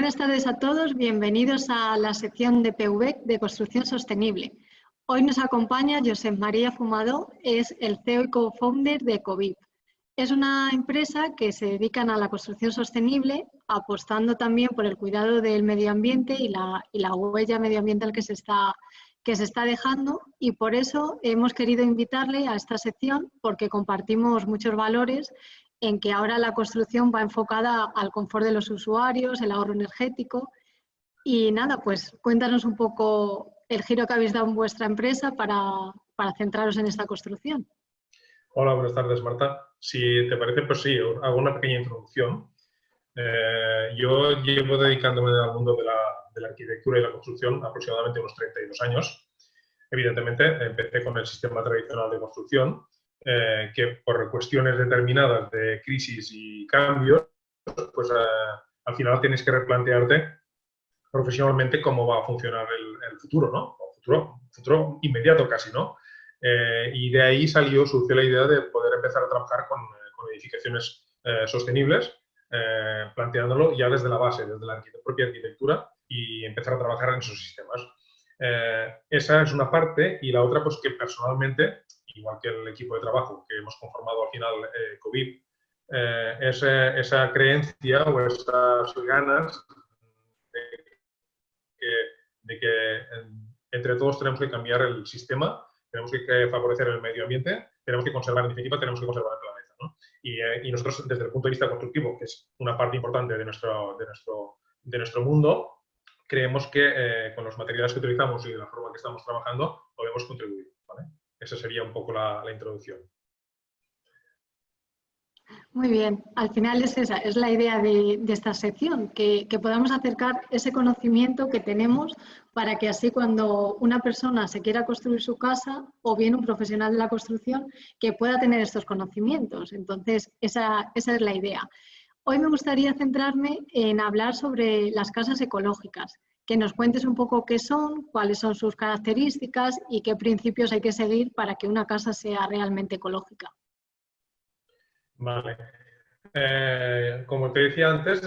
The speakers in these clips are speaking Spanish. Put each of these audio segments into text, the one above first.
Buenas tardes a todos, bienvenidos a la sección de PVEC de Construcción Sostenible. Hoy nos acompaña Josep María Fumadó, es el CEO y co-founder de Ecovip. Es una empresa que se dedica a la construcción sostenible, apostando también por el cuidado del medio ambiente y la huella medioambiental que se está dejando, y por eso hemos querido invitarle a esta sección porque compartimos muchos valores en que ahora la construcción va enfocada al confort de los usuarios, el ahorro energético. Y nada, pues cuéntanos un poco el giro que habéis dado en vuestra empresa para centraros en esta construcción. Hola, buenas tardes, Marta. Si te parece, pues sí, hago una pequeña introducción. Yo llevo dedicándome al mundo de la arquitectura y la construcción aproximadamente unos 32 años. Evidentemente, empecé con el sistema tradicional de construcción, que por cuestiones determinadas de crisis y cambios, pues al final tienes que replantearte profesionalmente cómo va a funcionar el futuro, ¿no? O futuro inmediato casi, ¿no? Y de ahí surgió la idea de poder empezar a trabajar con edificaciones sostenibles, planteándolo ya desde la base, desde la propia arquitectura, y empezar a trabajar en esos sistemas. Esa es una parte, y la otra, pues que personalmente, igual que el equipo de trabajo que hemos conformado al final, Ecovip, esa creencia o esas ganas de que entre todos tenemos que cambiar el sistema, tenemos que favorecer el medio ambiente, tenemos que conservar, en definitiva, tenemos que conservar el planeta, ¿no? Y nosotros, desde el punto de vista constructivo, que es una parte importante de nuestro mundo, creemos que con los materiales que utilizamos y de la forma que estamos trabajando podemos contribuir, ¿vale? Esa sería un poco la introducción. Muy bien, al final es esa, es la idea de esta sección, que podamos acercar ese conocimiento que tenemos para que así cuando una persona se quiera construir su casa o bien un profesional de la construcción que pueda tener estos conocimientos. Entonces, esa es la idea. Hoy me gustaría centrarme en hablar sobre las casas ecológicas, que nos cuentes un poco qué son, cuáles son sus características y qué principios hay que seguir para que una casa sea realmente ecológica. Vale. Como te decía antes,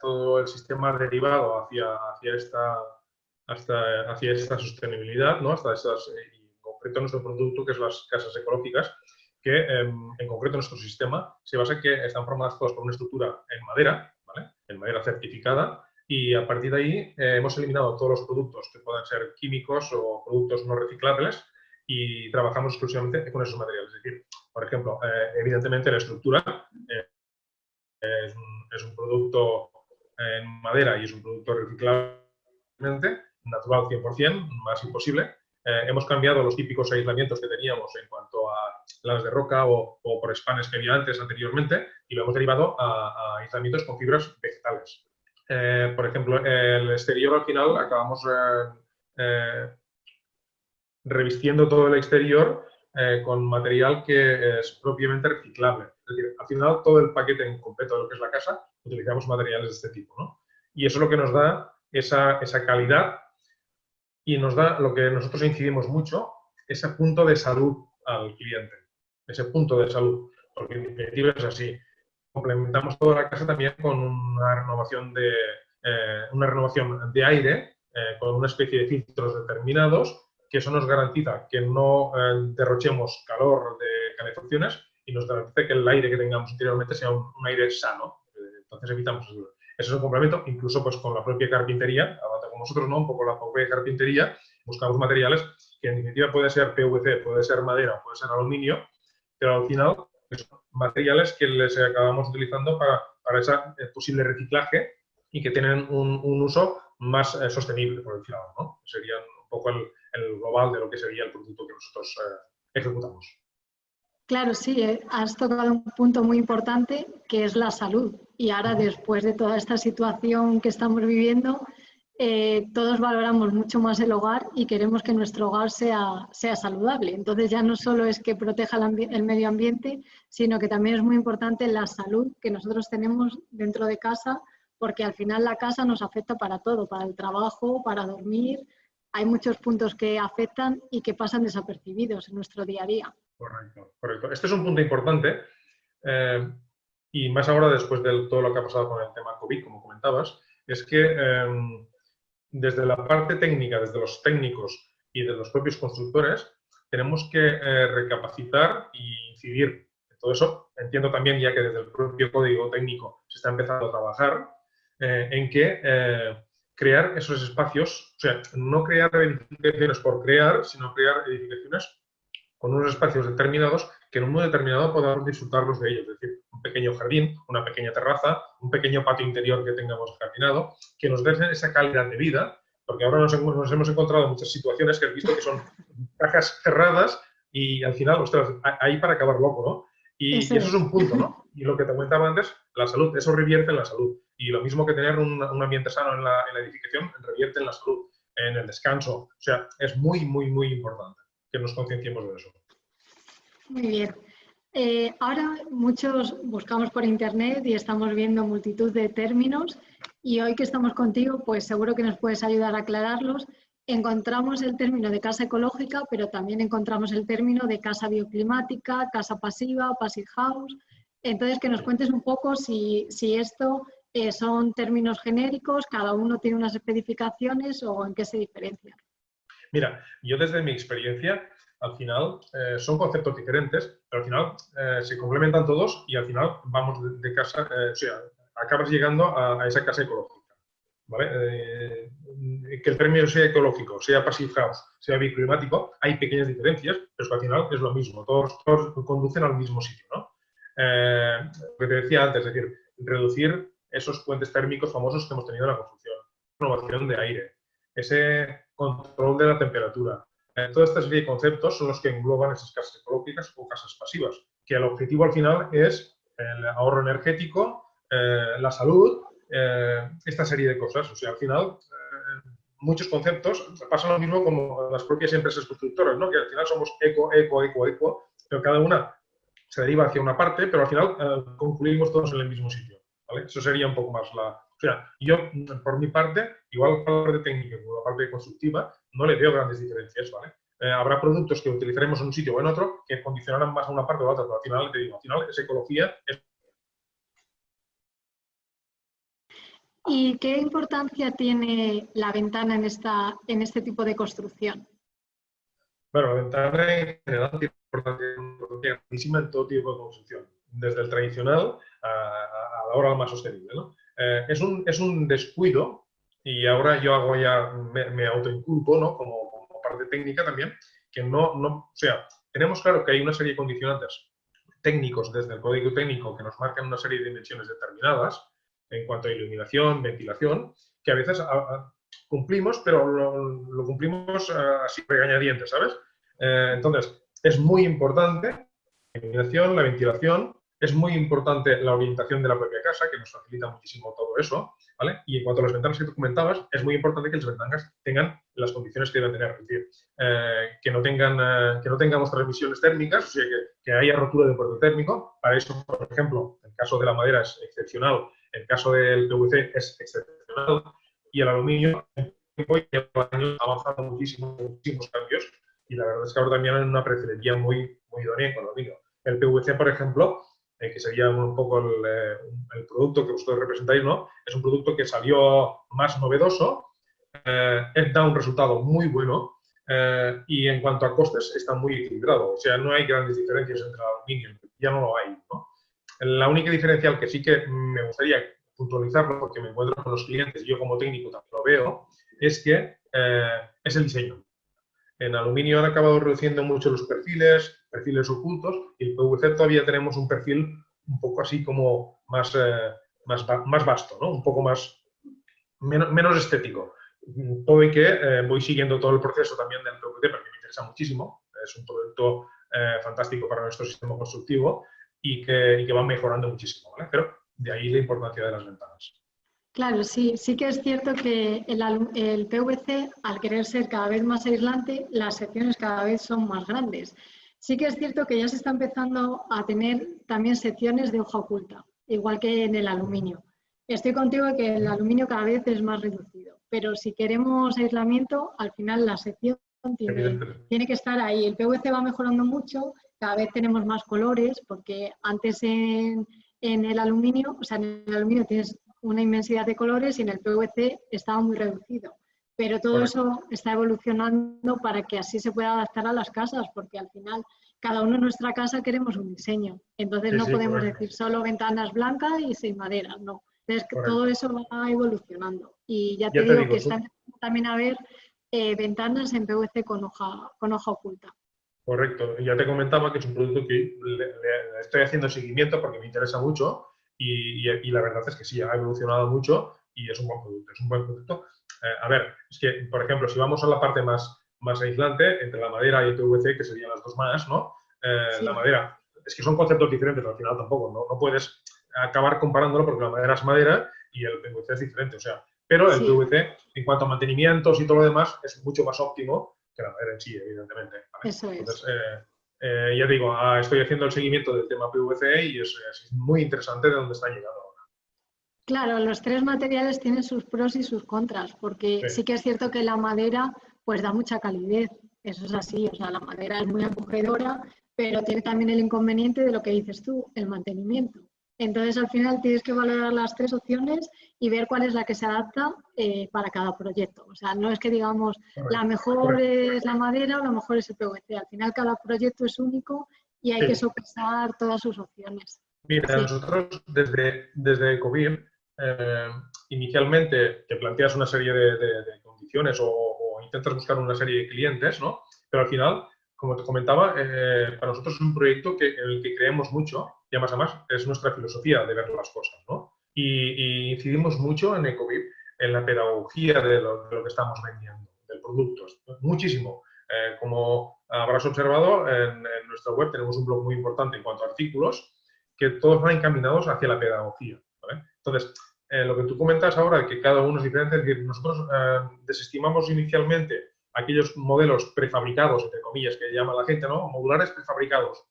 todo el sistema derivado hacia esta sostenibilidad, ¿no? Y en concreto nuestro producto, que es las casas ecológicas, que en concreto nuestro sistema se basa en que están formadas todas por una estructura en madera, ¿vale? En madera certificada, y a partir de ahí hemos eliminado todos los productos que puedan ser químicos o productos no reciclables, y trabajamos exclusivamente con esos materiales. Es decir, por ejemplo, evidentemente la estructura es un producto en madera y es un producto reciclable, natural 100%, más imposible. Hemos cambiado los típicos aislamientos que teníamos en cuanto a las de roca o por espanes que había anteriormente, y lo hemos derivado a aislamientos con fibras vegetales. Por ejemplo, el exterior al final acabamos revistiendo todo el exterior con material que es propiamente reciclable. Es decir, al final todo el paquete en completo de lo que es la casa utilizamos materiales de este tipo, ¿no? Y eso es lo que nos da esa calidad, y nos da lo que nosotros incidimos mucho, ese punto de salud al cliente, ese punto de salud, porque en definitiva es así. Complementamos toda la casa también con una renovación de aire, con una especie de filtros determinados, que eso nos garantiza que no derrochemos calor de calefacciones, y nos garantiza que el aire que tengamos interiormente sea un aire sano. Entonces evitamos eso. Eso es un complemento, incluso pues con la propia carpintería, hablando con nosotros, ¿no? Un poco la propia carpintería, buscamos materiales que en definitiva puede ser PVC, puede ser madera, puede ser aluminio, pero al final son materiales que les acabamos utilizando para ese posible reciclaje y que tienen un uso más sostenible, por decirlo, ¿no? Sería un poco el global de lo que sería el producto que nosotros ejecutamos. Claro, sí, has tocado un punto muy importante que es la salud. Y ahora, después de toda esta situación que estamos viviendo, todos valoramos mucho más el hogar y queremos que nuestro hogar sea saludable. Entonces ya no solo es que proteja el medio ambiente, sino que también es muy importante la salud que nosotros tenemos dentro de casa, porque al final la casa nos afecta para todo, para el trabajo, para dormir. Hay muchos puntos que afectan y que pasan desapercibidos en nuestro día a día. Correcto, correcto. Este es un punto importante, y más ahora después de todo lo que ha pasado con el tema COVID, como comentabas. es que desde la parte técnica, desde los técnicos y de los propios constructores, tenemos que recapacitar y incidir en todo eso. Entiendo también, ya que desde el propio código técnico se está empezando a trabajar, en que crear esos espacios, o sea, no crear edificaciones por crear, sino crear edificaciones con unos espacios determinados que en un modo determinado podamos disfrutarlos de ellos. Es decir, un pequeño jardín, una pequeña terraza, un pequeño patio interior que tengamos jardinado, que nos den esa calidad de vida, porque ahora nos hemos encontrado en muchas situaciones que has visto que son cajas cerradas y al final, ostras, ahí para acabar loco, ¿no? Y eso es un punto, ¿no? Y lo que te comentaba antes, la salud, eso revierte en la salud. Y lo mismo que tener un ambiente sano en la edificación, revierte en la salud, en el descanso. O sea, es muy, muy, muy importante que nos concienciemos de eso. Muy bien. Ahora muchos buscamos por internet y estamos viendo multitud de términos y hoy que estamos contigo, pues seguro que nos puedes ayudar a aclararlos. Encontramos el término de casa ecológica, pero también encontramos el término de casa bioclimática, casa pasiva, passive house. Entonces, que nos cuentes un poco si esto son términos genéricos, cada uno tiene unas especificaciones o en qué se diferencian. Mira, yo desde mi experiencia, al final son conceptos diferentes, pero al final se complementan todos y al final vamos de casa, o sea, acabas llegando a esa casa ecológica. ¿Vale? Que el término sea ecológico, sea passive house, sea bioclimático, hay pequeñas diferencias, pero es que al final es lo mismo, todos conducen al mismo sitio, ¿no? Lo que te decía antes, es decir, reducir esos puentes térmicos famosos que hemos tenido en la construcción, renovación de aire, ese control de la temperatura. Toda esta serie de conceptos son los que engloban esas casas ecológicas o casas pasivas, que el objetivo al final es el ahorro energético, la salud, esta serie de cosas. O sea, al final, muchos conceptos pasan lo mismo como las propias empresas constructoras, ¿no? Que al final somos eco, pero cada una se deriva hacia una parte, pero al final concluimos todos en el mismo sitio, ¿vale? Eso sería un poco más la... O sea, yo, por mi parte, igual la parte técnica como la parte constructiva, no le veo grandes diferencias, ¿vale? Habrá productos que utilizaremos en un sitio o en otro que condicionarán más a una parte o a la otra, pero al final, te digo, al final es ecología. ¿Y qué importancia tiene la ventana en este tipo de construcción? Bueno, la ventana en general tiene importancia grandísima en todo tipo de construcción, desde el tradicional a la hora más sostenible, ¿no? Es un descuido, y ahora yo hago ya, me autoinculpo, ¿no? Como parte técnica también, que o sea, tenemos claro que hay una serie de condicionantes técnicos desde el código técnico que nos marcan una serie de dimensiones determinadas en cuanto a iluminación, ventilación, que a veces cumplimos, pero lo cumplimos así regañadientes, ¿sabes? Entonces, es muy importante la iluminación, la ventilación, es muy importante la orientación de la propia casa, que nos facilita muchísimo todo eso, ¿vale? Y en cuanto a las ventanas que tú comentabas, es muy importante que las ventanas tengan las condiciones que deben tener, es decir, que no tengamos transmisiones térmicas, o sea, que haya rotura de puerto térmico. Para eso, por ejemplo, el caso de la madera es excepcional, el caso del PVC es excepcional, y el aluminio, en tiempo y años, ha avanzado muchísimos cambios, y la verdad es que ahora también hay una precelería muy idónea con el aluminio. El PVC, por ejemplo, que sería un poco el producto que vosotros representáis, ¿no? Es un producto que salió más novedoso, da un resultado muy bueno, y en cuanto a costes está muy equilibrado. O sea, no hay grandes diferencias entre el aluminio, ya no lo hay, ¿no? La única diferencial que sí que me gustaría puntualizarlo, porque me encuentro con los clientes y yo como técnico también lo veo, es que es el diseño. En aluminio han acabado reduciendo mucho los perfiles ocultos, y el PVC todavía tenemos un perfil un poco así como más vasto, ¿no? Un poco menos estético. Todo y que voy siguiendo todo el proceso también del PVC porque me interesa muchísimo. Es un producto fantástico para nuestro sistema constructivo y que va mejorando muchísimo, ¿vale? Pero de ahí la importancia de las ventanas. Claro, sí que es cierto que el PVC, al querer ser cada vez más aislante, las secciones cada vez son más grandes. Sí que es cierto que ya se está empezando a tener también secciones de hoja oculta, igual que en el aluminio. Estoy contigo que el aluminio cada vez es más reducido, pero si queremos aislamiento, al final la sección tiene que estar ahí. El PVC va mejorando mucho, cada vez tenemos más colores, porque antes en el aluminio, o sea, en el aluminio tienes una inmensidad de colores y en el PVC estaba muy reducido. Pero todo eso está evolucionando para que así se pueda adaptar a las casas, porque al final cada uno en nuestra casa queremos un diseño. Entonces no podemos decir solo ventanas blancas y sin madera, no. Entonces todo eso va evolucionando. Y ya te digo que están también a ver ventanas en PVC con hoja oculta. Correcto. Ya te comentaba que es un producto que le estoy haciendo seguimiento porque me interesa mucho y la verdad es que sí, ha evolucionado mucho y es un buen producto. Es un buen producto. A ver, es que, por ejemplo, si vamos a la parte más aislante, entre la madera y el PVC, que serían las dos más, ¿no? Sí. La madera, es que son conceptos diferentes al final tampoco, no puedes acabar comparándolo porque la madera es madera y el PVC es diferente, o sea, pero el PVC, en cuanto a mantenimientos y todo lo demás, es mucho más óptimo que la madera en sí, evidentemente. ¿vale? Eso es. Entonces, ya digo, estoy haciendo el seguimiento del tema PVC y es muy interesante de dónde está llegando ahora. Claro, los tres materiales tienen sus pros y sus contras, porque sí que es cierto que la madera pues da mucha calidez, eso es así, o sea, la madera es muy acogedora, pero tiene también el inconveniente de lo que dices tú, el mantenimiento. Entonces, al final tienes que valorar las tres opciones y ver cuál es la que se adapta para cada proyecto. O sea, no es que digamos, la mejor es la madera o la mejor es el PVC. Al final, cada proyecto es único y hay que sopesar todas sus opciones. Mira, nosotros desde COVID, inicialmente te planteas una serie de condiciones o intentas buscar una serie de clientes, ¿no? Pero al final, como te comentaba, para nosotros es un proyecto en el que creemos mucho y además es nuestra filosofía de ver las cosas, ¿no? Y incidimos mucho en Ecovip, en la pedagogía de lo que estamos vendiendo, del producto, muchísimo. Como habrás observado, en nuestra web tenemos un blog muy importante en cuanto a artículos que todos van encaminados hacia la pedagogía, ¿vale? Entonces, lo que tú comentas ahora, de que cada uno es diferente, es decir, nosotros desestimamos inicialmente aquellos modelos prefabricados, entre comillas, que llama la gente, ¿no? Modulares prefabricados,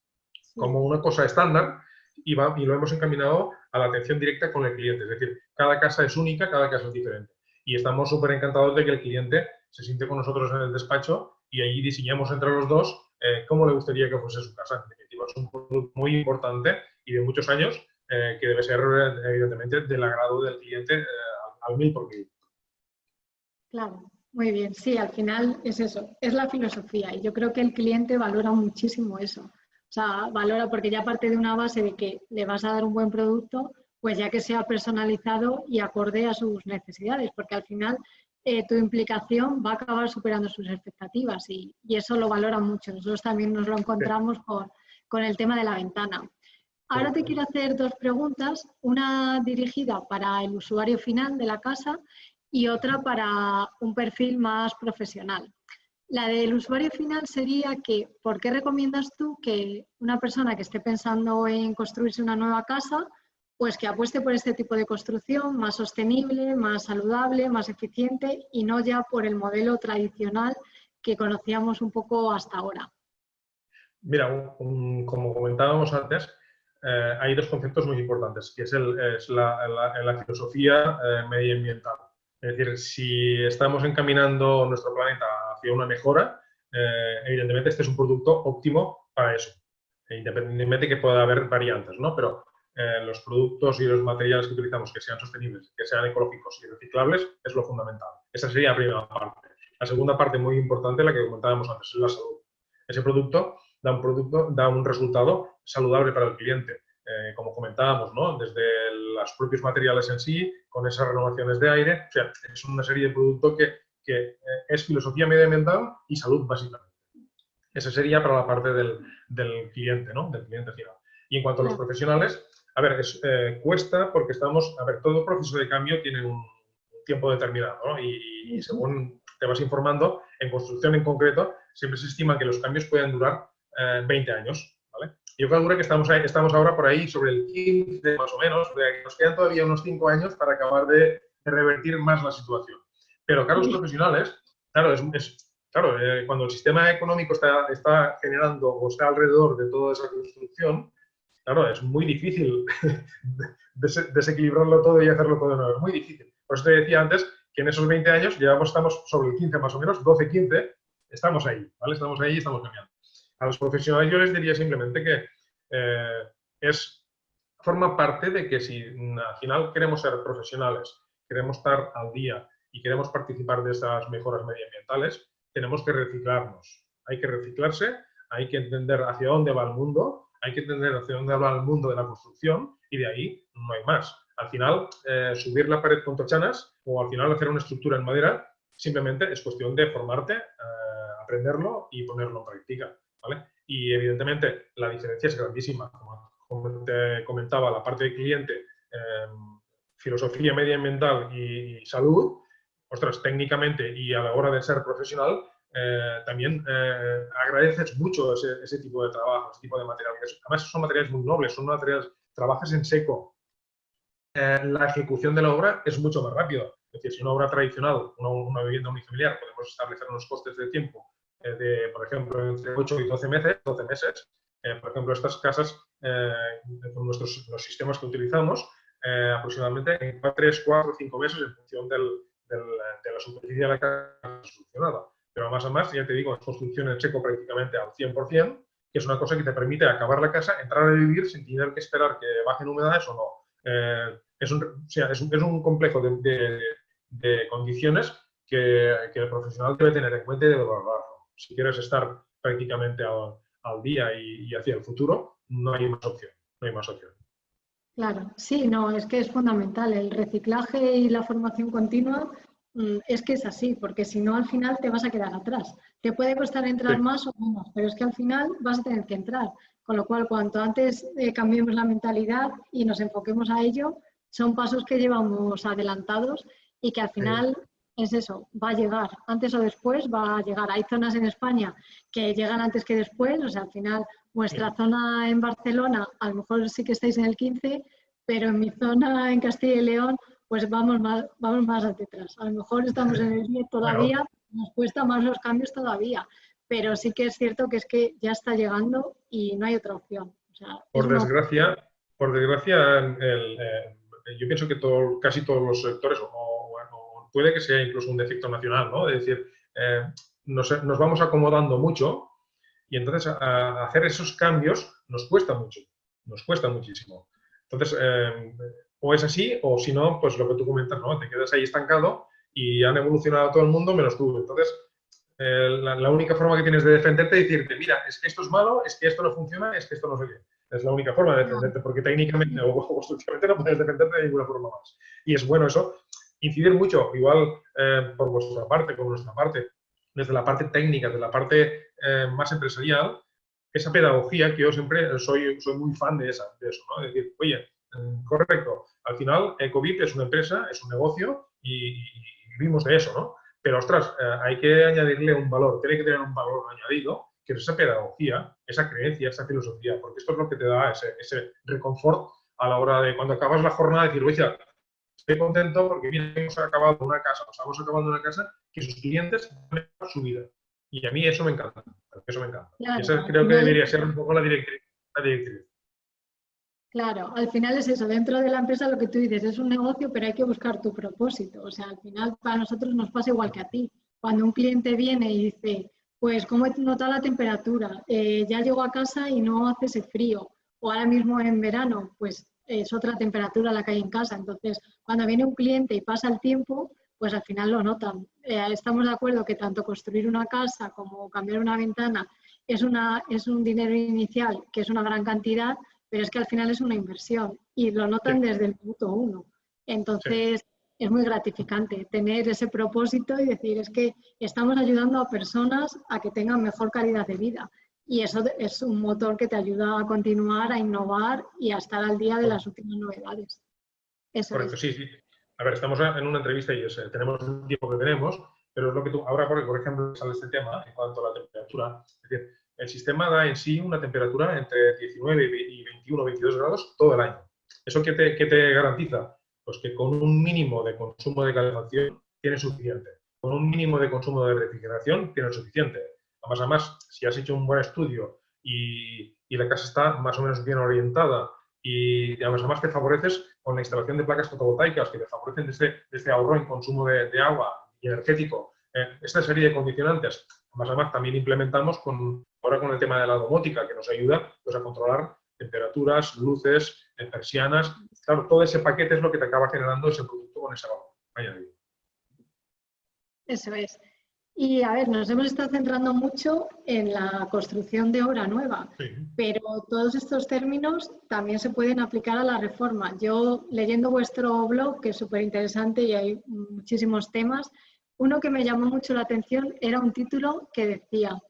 como una cosa estándar y lo hemos encaminado a la atención directa con el cliente. Es decir, cada casa es única, cada casa es diferente. Y estamos súper encantados de que el cliente se siente con nosotros en el despacho y allí diseñamos entre los dos cómo le gustaría que fuese su casa. En definitiva, es un producto muy importante y de muchos años que debe ser, evidentemente, del agrado del cliente al 1000%. Claro, muy bien. Sí, al final es eso, es la filosofía y yo creo que el cliente valora muchísimo eso. O sea, valora porque ya parte de una base de que le vas a dar un buen producto, pues ya que sea personalizado y acorde a sus necesidades, porque al final tu implicación va a acabar superando sus expectativas y eso lo valora mucho. Nosotros también nos lo encontramos con el tema de la ventana. Ahora te quiero hacer dos preguntas, una dirigida para el usuario final de la casa y otra para un perfil más profesional. La del usuario final sería que, ¿por qué recomiendas tú que una persona que esté pensando en construirse una nueva casa, pues que apueste por este tipo de construcción más sostenible, más saludable, más eficiente y no ya por el modelo tradicional que conocíamos un poco hasta ahora? Mira, como comentábamos antes, hay dos conceptos muy importantes, que es la filosofía medioambiental. Es decir, si estamos encaminando nuestro planeta hacia una mejora, evidentemente este es un producto óptimo para eso, independientemente que pueda haber variantes, ¿no? Pero los productos y los materiales que utilizamos que sean sostenibles, que sean ecológicos y reciclables, es lo fundamental. Esa sería la primera parte. La segunda parte muy importante, la que comentábamos antes, es la salud. Ese producto da un resultado saludable para el cliente. Como comentábamos, ¿no? Desde los propios materiales en sí, con esas renovaciones de aire, o sea, es una serie de productos que es filosofía medioambiental y salud básicamente. Esa sería para la parte del cliente, ¿no? Del cliente final. Y en cuanto a los profesionales, a ver, cuesta porque todo proceso de cambio tiene un tiempo determinado, ¿no? Y según te vas informando, en construcción en concreto, siempre se estima que los cambios pueden durar 20 años, ¿vale? Yo calculo que estamos ahora por ahí sobre el 15 más o menos, nos quedan todavía unos 5 años para acabar de revertir más la situación. Pero claro, los profesionales, claro, cuando el sistema económico está generando o está alrededor de toda esa construcción, claro, es muy difícil desequilibrarlo todo y hacerlo todo de nuevo, es muy difícil. Por eso te decía antes que en esos 20 años estamos sobre el 15 más o menos, 12, 15, estamos ahí, ¿vale? Estamos ahí y estamos cambiando. A los profesionales yo les diría simplemente que es forma parte de que si al final queremos ser profesionales, queremos estar al día y queremos participar de esas mejoras medioambientales, tenemos que reciclarnos. Hay que reciclarse, hay que entender hacia dónde va el mundo, hay que entender hacia dónde va el mundo de la construcción y de ahí no hay más. Al final, subir la pared con tochanas o al final hacer una estructura en madera, simplemente es cuestión de formarte, aprenderlo y ponerlo en práctica, ¿vale? Y evidentemente la diferencia es grandísima. Como te comentaba, la parte de cliente, filosofía medioambiental y salud, ostras, técnicamente y a la hora de ser profesional, también agradeces mucho ese tipo de trabajo, ese tipo de materiales. Además, son materiales muy nobles, son materiales, trabajas en seco. La ejecución de la obra es mucho más rápida. Es decir, si una obra tradicional, una vivienda unifamiliar, podemos establecer unos costes de tiempo de, por ejemplo, entre 8 y 12 meses. Por ejemplo, estas casas, con los sistemas que utilizamos, aproximadamente en 3, 4, 5 meses en función de la superficie de la casa solucionada. Pero más a más, ya te digo, es construcción en seco prácticamente al 100%, que es una cosa que te permite acabar la casa, entrar a vivir sin tener que esperar que bajen humedades o no. Es un complejo de condiciones que el profesional debe tener en cuenta y debe valorarlo. Si quieres estar prácticamente al día y hacia el futuro, no hay más opción. No hay más opción. Claro, sí, no, es que es fundamental. El reciclaje y la formación continua es que es así, porque si no al final te vas a quedar atrás. Te puede costar entrar más o menos, pero es que al final vas a tener que entrar. Con lo cual, cuanto antes cambiemos la mentalidad y nos enfoquemos a ello, son pasos que llevamos adelantados y que al final es eso, va a llegar. Antes o después va a llegar. Hay zonas en España que llegan antes que después, o sea, al final vuestra zona en Barcelona, a lo mejor sí que estáis en el 15, pero en mi zona en Castilla y León, pues vamos más detrás. A lo mejor estamos en el 10 todavía, nos cuesta más los cambios todavía, pero sí que es cierto que es que ya está llegando y no hay otra opción. O sea, por desgracia, yo pienso que casi todos los sectores, o puede que sea incluso un defecto nacional, ¿no? Es decir, nos vamos acomodando mucho y entonces hacer esos cambios nos cuesta mucho, nos cuesta muchísimo. Entonces, o es así, o si no, pues lo que tú comentas, ¿no? Te quedas ahí estancado y han evolucionado todo el mundo menos tú. Entonces, la única forma que tienes de defenderte es decirte, mira, es que esto es malo, es que esto no funciona, es que esto no se ve. Es la única forma de defenderte, porque técnicamente o constructivamente no puedes defenderte de ninguna forma más. Y es bueno eso, incidir mucho, igual por vuestra parte, por nuestra parte, desde la parte técnica, de la parte más empresarial, esa pedagogía que yo siempre soy muy fan de eso, ¿no? Es decir, oye, correcto, al final Ecovip es una empresa, es un negocio y vivimos de eso, ¿no? Pero, ostras, hay que añadirle un valor, tiene que tener un valor añadido, que es esa pedagogía, esa creencia, esa filosofía, porque esto es lo que te da ese reconfort a la hora de cuando acabas la jornada, decir, oye, estoy contento porque mira, hemos acabado una casa, estamos acabando una casa que sus clientes han hecho su vida. Y a mí eso me encanta, eso me encanta. Claro, esa creo que debería ser un poco la directriz. Claro, al final es eso, dentro de la empresa lo que tú dices, es un negocio, pero hay que buscar tu propósito. O sea, al final para nosotros nos pasa igual que a ti. Cuando un cliente viene y dice, pues cómo he notado la temperatura, ya llego a casa y no hace ese frío, o ahora mismo en verano, pues es otra temperatura la que hay en casa. Entonces, cuando viene un cliente y pasa el tiempo, pues al final lo notan. Estamos de acuerdo que tanto construir una casa como cambiar una ventana es un dinero inicial que es una gran cantidad, pero es que al final es una inversión y lo notan desde el minuto 1. Entonces, es muy gratificante tener ese propósito y decir, es que estamos ayudando a personas a que tengan mejor calidad de vida. Y eso es un motor que te ayuda a continuar, a innovar y a estar al día de las últimas novedades. Eso correcto, sí. A ver, estamos en una entrevista y tenemos el tiempo que tenemos, pero es lo que tú, ahora por ejemplo, sale este tema en cuanto a la temperatura. Es decir, el sistema da en sí una temperatura entre 19 y 21 o 22 grados todo el año. ¿Eso qué te garantiza? Pues que con un mínimo de consumo de calefacción tienes suficiente. Con un mínimo de consumo de refrigeración tienes suficiente. Además, si has hecho un buen estudio y la casa está más o menos bien orientada y además te favoreces con la instalación de placas fotovoltaicas que te favorecen desde ahorro en consumo de agua y energético. Esta serie de condicionantes, además también implementamos ahora con el tema de la domótica que nos ayuda pues, a controlar temperaturas, luces, persianas. Claro, todo ese paquete es lo que te acaba generando ese producto con ese valor añadido. Eso es. Y a ver, nos hemos estado centrando mucho en la construcción de obra nueva, Sí. pero todos estos términos también se pueden aplicar a la reforma. Yo, leyendo vuestro blog, que es súper interesante y hay muchísimos temas, uno que me llamó mucho la atención era un título que decía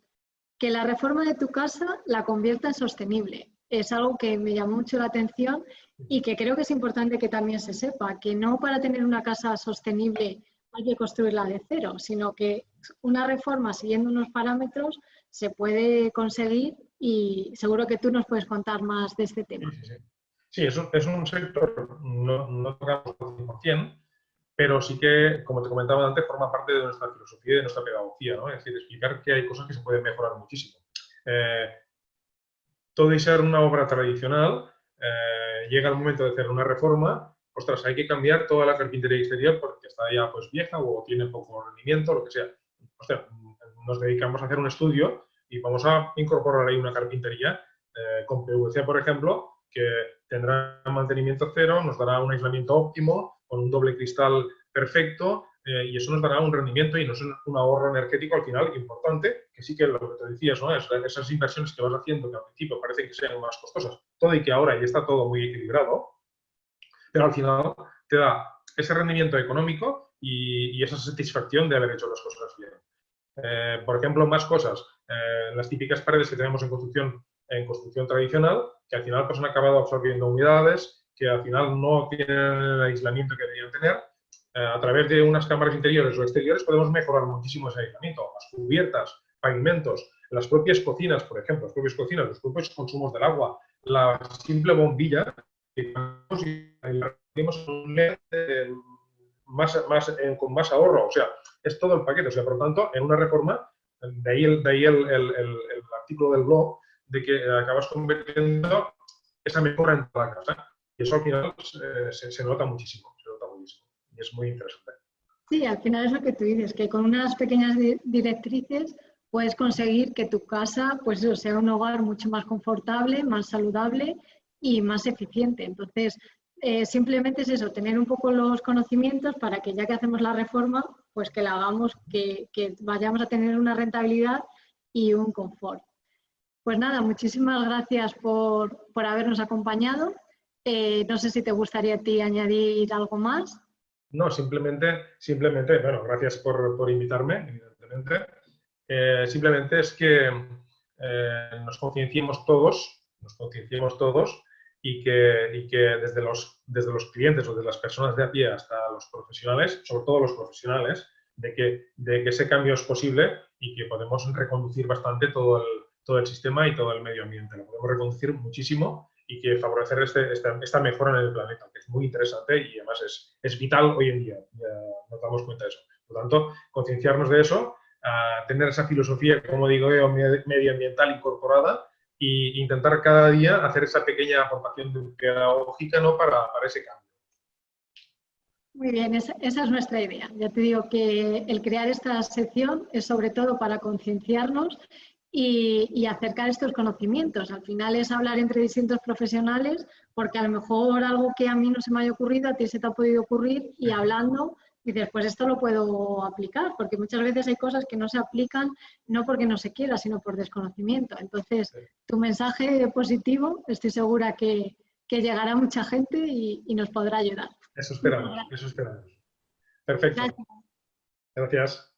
que la reforma de tu casa la convierta en sostenible. Es algo que me llamó mucho la atención y que creo que es importante que también se sepa, que no para tener una casa sostenible hay que construirla de cero, sino que una reforma siguiendo unos parámetros se puede conseguir y seguro que tú nos puedes contar más de este tema. Sí. Sí, es un sector, no tocamos al 100%, pero sí que, como te comentaba antes, forma parte de nuestra filosofía y de nuestra pedagogía, ¿no? Es decir, explicar que hay cosas que se pueden mejorar muchísimo. Todo y ser una obra tradicional, llega el momento de hacer una reforma, ostras, hay que cambiar toda la carpintería exterior porque está ya pues vieja o tiene poco rendimiento, lo que sea. Ostras, nos dedicamos a hacer un estudio y vamos a incorporar ahí una carpintería con PVC, por ejemplo, que tendrá mantenimiento cero, nos dará un aislamiento óptimo, con un doble cristal perfecto, y eso nos dará un rendimiento y no es un ahorro energético al final importante, que sí que lo que te decías, ¿no? Es esas inversiones que vas haciendo que al principio parece que sean más costosas, todo y que ahora ya está todo muy equilibrado, pero al final te da ese rendimiento económico y esa satisfacción de haber hecho las cosas bien. Por ejemplo, más cosas, las típicas paredes que tenemos en construcción tradicional, que al final pues, han acabado absorbiendo humedades, que al final no tienen el aislamiento que deberían tener. A través de unas cámaras interiores o exteriores podemos mejorar muchísimo ese aislamiento. Las cubiertas, pavimentos, las propias cocinas, por ejemplo, las propias cocinas, los propios consumos del agua, la simple bombilla que tenemos un LED con más ahorro. O sea, es todo el paquete. O sea, por lo tanto, en una reforma, de ahí el artículo del blog, de que acabas convirtiendo esa mejora en toda la casa. Y eso al final se nota muchísimo. Y es muy interesante. Sí, al final es lo que tú dices, que con unas pequeñas directrices puedes conseguir que tu casa pues, sea un hogar mucho más confortable, más saludable y más eficiente. Entonces, simplemente es eso, tener un poco los conocimientos para que ya que hacemos la reforma, pues que la hagamos, que vayamos a tener una rentabilidad y un confort. Pues nada, muchísimas gracias por habernos acompañado. No sé si te gustaría a ti añadir algo más. No, simplemente, bueno, gracias por invitarme, evidentemente. Simplemente es que nos concienciemos todos y que desde los clientes o de las personas de a pie hasta los profesionales, sobre todo los profesionales, de que ese cambio es posible y que podemos reconducir bastante todo el sistema y todo el medio ambiente. Lo podemos reconducir muchísimo y que favorecer esta mejora en el planeta, que es muy interesante y además es vital hoy en día. Ya nos damos cuenta de eso. Por lo tanto, concienciarnos de eso, tener esa filosofía, como digo yo, medioambiental incorporada e intentar cada día hacer esa pequeña aportación pedagógica, ¿no? para ese cambio. Muy bien, esa es nuestra idea. Ya te digo que el crear esta sección es sobre todo para concienciarnos y acercar estos conocimientos. Al final es hablar entre distintos profesionales, porque a lo mejor algo que a mí no se me haya ocurrido, a ti se te ha podido ocurrir y hablando dices, pues esto lo puedo aplicar, porque muchas veces hay cosas que no se aplican no porque no se quiera, sino por desconocimiento. Entonces, tu mensaje positivo, estoy segura que llegará a mucha gente y nos podrá ayudar. Eso esperamos. Perfecto. Gracias.